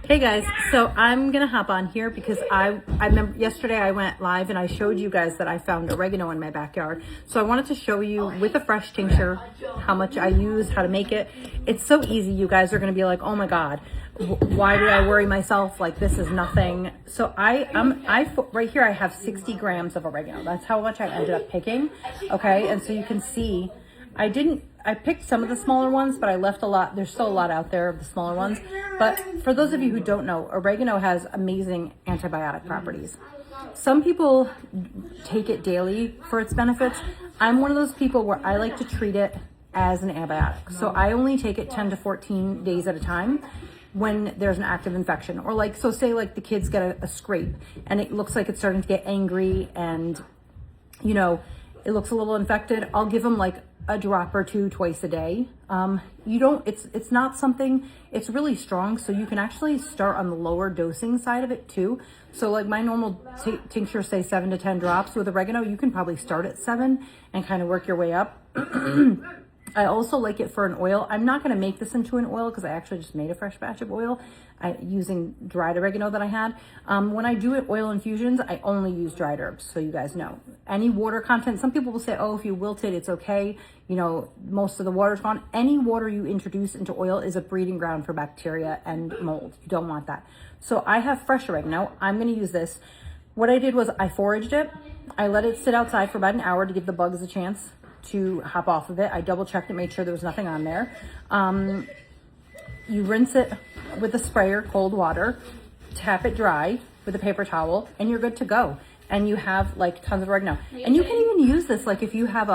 Hey guys, so I'm gonna hop on here because I remember yesterday I went live and I showed you guys that I found oregano in my backyard. So I wanted to show you with a fresh tincture how much I use, how to make it. It's so easy. You guys are gonna be like, oh my god, why did I worry myself? Like, this is nothing. So right here I have 60 grams of oregano. That's how much I ended up picking. Okay, and so you can see I picked some of the smaller ones, but I left a lot. There's still a lot out there of the smaller ones. But for those of you who don't know, oregano has amazing antibiotic properties. Some people take it daily for its benefits. I'm one of those people where I like to treat it as an antibiotic. So I only take it 10 to 14 days at a time when there's an active infection. Or like, so say like the kids get a scrape and it looks like it's starting to get angry and, you know, it looks a little infected. I'll give them like a drop or two twice a day. It's not something, it's really strong. So you can actually start on the lower dosing side of it too. So like my normal tincture, say 7 to 10 drops. With oregano, you can probably start at 7 and kind of work your way up. I also like it for an oil. I'm not going to make this into an oil because I actually just made a fresh batch of oil using dried oregano that I had. When I do it oil infusions, I only use dried herbs, so you guys know. Any water content, some people will say, oh, if you wilt it, it's okay. You know, most of the water's gone. Any water you introduce into oil is a breeding ground for bacteria and mold. You don't want that. So I have fresh oregano. I'm going to use this. What I did was I foraged it. I let it sit outside for about an hour to give the bugs a chance to hop off of it. I double checked it, made sure there was nothing on there. You rinse it with a sprayer, cold water, tap it dry with a paper towel, and you're good to go. And you have like tons of oregano. And you can even use this, like if you have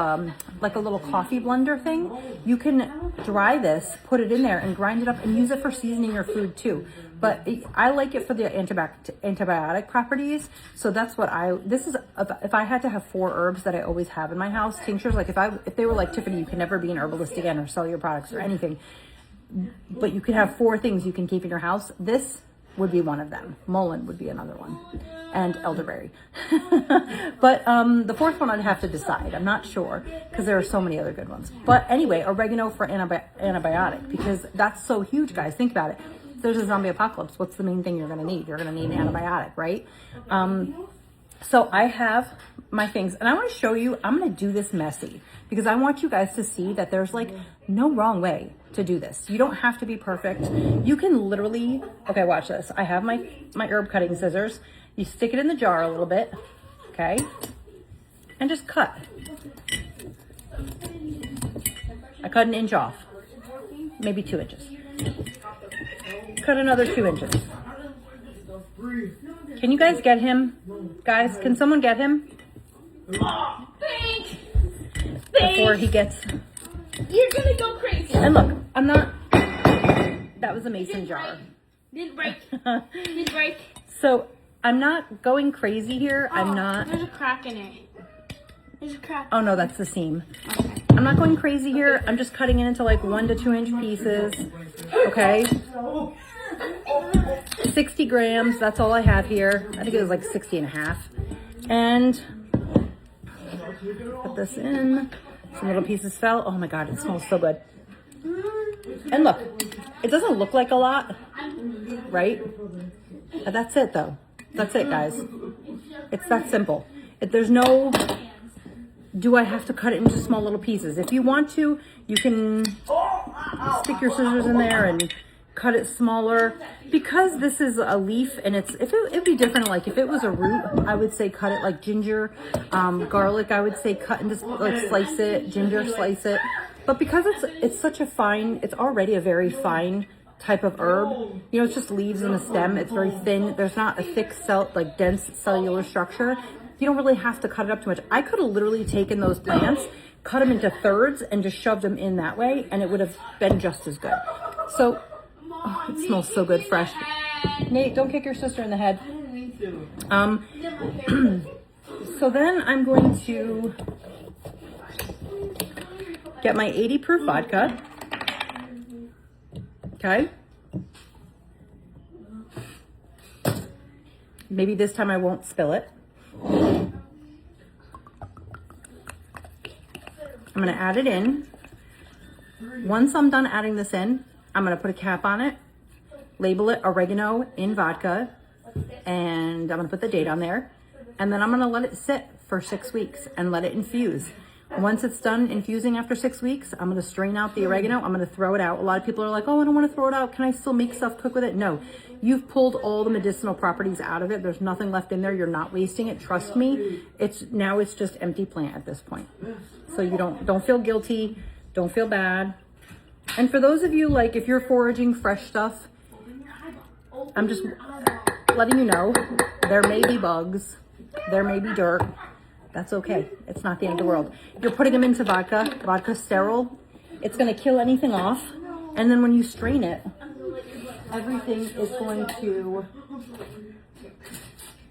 like a little coffee blender thing, you can dry this, put it in there and grind it up and use it for seasoning your food too. But I like it for the antibiotic properties. So that's what if I had to have 4 herbs that I always have in my house, tinctures, like if they were like, Tiffany, you can never be an herbalist again or sell your products or anything, but you could have 4 things you can keep in your house. This would be one of them. Mullein would be another one, and elderberry. But the 4th one I'd have to decide. I'm not sure because there are so many other good ones. But anyway, oregano for antibiotic, because that's so huge, guys. Think about it. If there's a zombie apocalypse, what's the main thing you're going to need? You're going to need an antibiotic, right? So I have my things, and I want to show you, I'm going to do this messy because I want you guys to see that there's like no wrong way to do this. You don't have to be perfect. You can literally, okay, watch this. I have my herb cutting scissors. You stick it in the jar a little bit, okay? And just cut. I cut an inch off, maybe 2 inches. Cut another 2 inches. Can you guys get him? Guys, can someone get him? Before he gets... You're gonna go crazy. And look, I'm not... That was a mason jar. Didn't break. Didn't break. So, I'm not going crazy here. I'm not... There's a crack in it. There's a crack. Oh no, that's the seam. Okay. I'm not going crazy here. I'm just cutting it into like 1 to 2 inch pieces. Okay? 60 grams, that's all I have here. I think it was like 60 and a half. And put this in. Some little pieces fell. Oh my God, it smells so good. And look, it doesn't look like a lot, right? But that's it though. That's it, guys. It's that simple. There's no, do I have to cut it into small little pieces? If you want to, you can stick your scissors in there and cut it smaller. Because this is a leaf and it'd be different. Like if it was a root, I would say cut it like ginger, garlic, I would say cut and just like slice it, ginger, slice it. But because it's such a fine, it's already a very fine type of herb. You know, it's just leaves and a stem. It's very thin. There's not a thick like dense cellular structure. You don't really have to cut it up too much. I could have literally taken those plants, cut them into thirds and just shoved them in that way and it would have been just as good. So, oh, it smells so good fresh. Nate, don't kick your sister in the head. So then I'm going to get my 80 proof vodka. Okay. Maybe this time I won't spill it. I'm going to add it in. Once I'm done adding this in, I'm going to put a cap on it label it oregano in vodka, and I'm gonna put the date on there, and then I'm gonna let it sit for 6 weeks and let it infuse. Once it's done infusing after 6 weeks, I'm gonna strain out the oregano. I'm gonna throw it out. A lot of people are like, oh, I don't wanna throw it out. Can I still make stuff, cook with it? No, you've pulled all the medicinal properties out of it. There's nothing left in there. You're not wasting it. Trust me. It's just empty plant at this point. So you don't feel guilty. Don't feel bad. And for those of you, like if you're foraging fresh stuff, I'm just letting you know, there may be bugs. There may be dirt. That's okay. It's not the end of the world. You're putting them into vodka. Vodka's sterile. It's going to kill anything off. And then when you strain it, everything is going to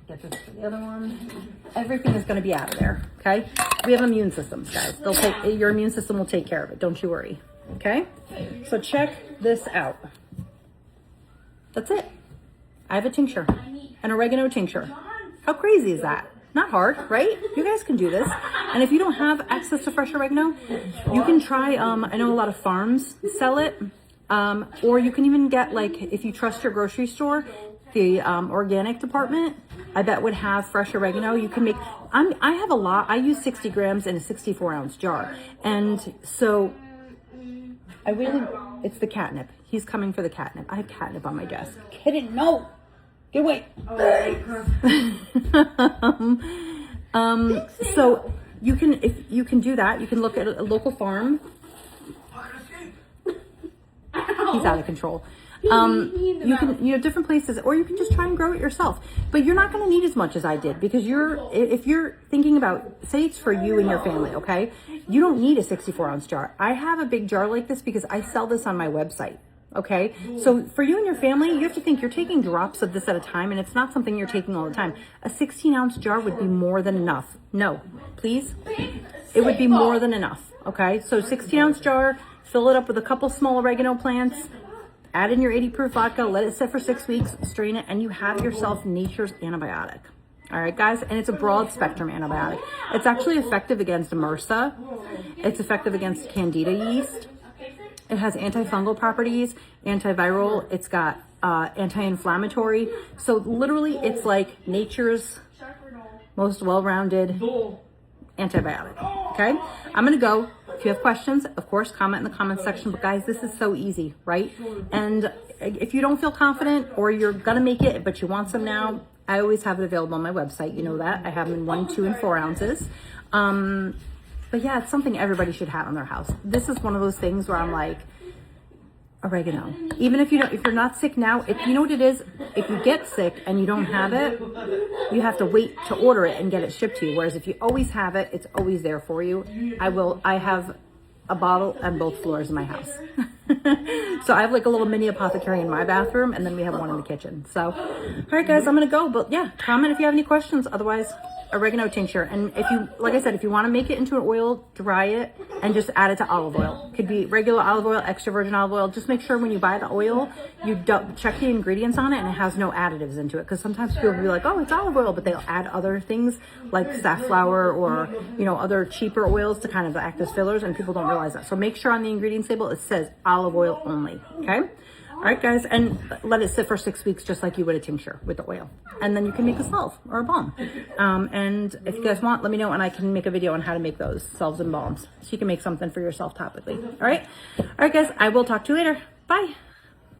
get this for the other one. Everything is going to be out of there. Okay. We have immune systems, guys. Your immune system will take care of it. Don't you worry. Okay. So check this out. That's it. I have a tincture, an oregano tincture. How crazy is that? Not hard, right? You guys can do this. And if you don't have access to fresh oregano, you can try, I know a lot of farms sell it. Or you can even get, like, if you trust your grocery store, the organic department, I bet would have fresh oregano. You can make, I have a lot. I use 60 grams in a 64-ounce jar. And so it's the catnip. He's coming for the catnip. I have catnip on my desk. Kidding? No. Get away. So if you can do that, you can look at a local farm. He's out of control. Different places, or you can just try and grow it yourself. But you're not going to need as much as I did, because if you're thinking about, say it's for you and your family, okay? You don't need a 64-ounce jar. I have a big jar like this because I sell this on my website. Okay, so for you and your family, you have to think you're taking drops of this at a time, and it's not something you're taking all the time. A 16-ounce jar would be more than enough. No, please. It would be more than enough. Okay, so 16-ounce jar, fill it up with a couple small oregano plants, add in your 80 proof vodka, let it sit for 6 weeks, strain it, and you have yourself nature's antibiotic. All right, guys, and it's a broad spectrum antibiotic. It's actually effective against MRSA. It's effective against Candida yeast. It has antifungal properties, antiviral. It's got anti-inflammatory. So literally, it's like nature's most well-rounded antibiotic. Okay, I'm gonna go. If you have questions, of course, comment in the comments section. But guys, this is so easy, right? And if you don't feel confident, or you're gonna make it but you want some now, I always have it available on my website. You know that I have them in 1, 2, and 4 ounces. But yeah, it's something everybody should have in their house. This is one of those things where I'm like, oregano. Even if you're not sick now, you know what it is? If you get sick and you don't have it, you have to wait to order it and get it shipped to you. Whereas if you always have it, it's always there for you. I have a bottle on both floors in my house. So I have like a little mini apothecary in my bathroom, and then we have one in the kitchen. So, all right, guys, I'm gonna go. But yeah, comment if you have any questions. Otherwise, oregano tincture. And if you, like I said, if you want to make it into an oil, dry it and just add it to olive oil. Could be regular olive oil, extra virgin olive oil. Just make sure when you buy the oil, you check the ingredients on it and it has no additives into it. Because sometimes people will be like, oh, it's olive oil, but they'll add other things like safflower or, other cheaper oils to kind of act as fillers, and people don't realize that. So make sure on the ingredients label it says olive oil only. Okay. All right, guys, and let it sit for 6 weeks, just like you would a tincture with the oil. And then you can make a salve or a balm. And if you guys want, let me know, and I can make a video on how to make those salves and balms. So you can make something for yourself topically. All right, guys, I will talk to you later. Bye.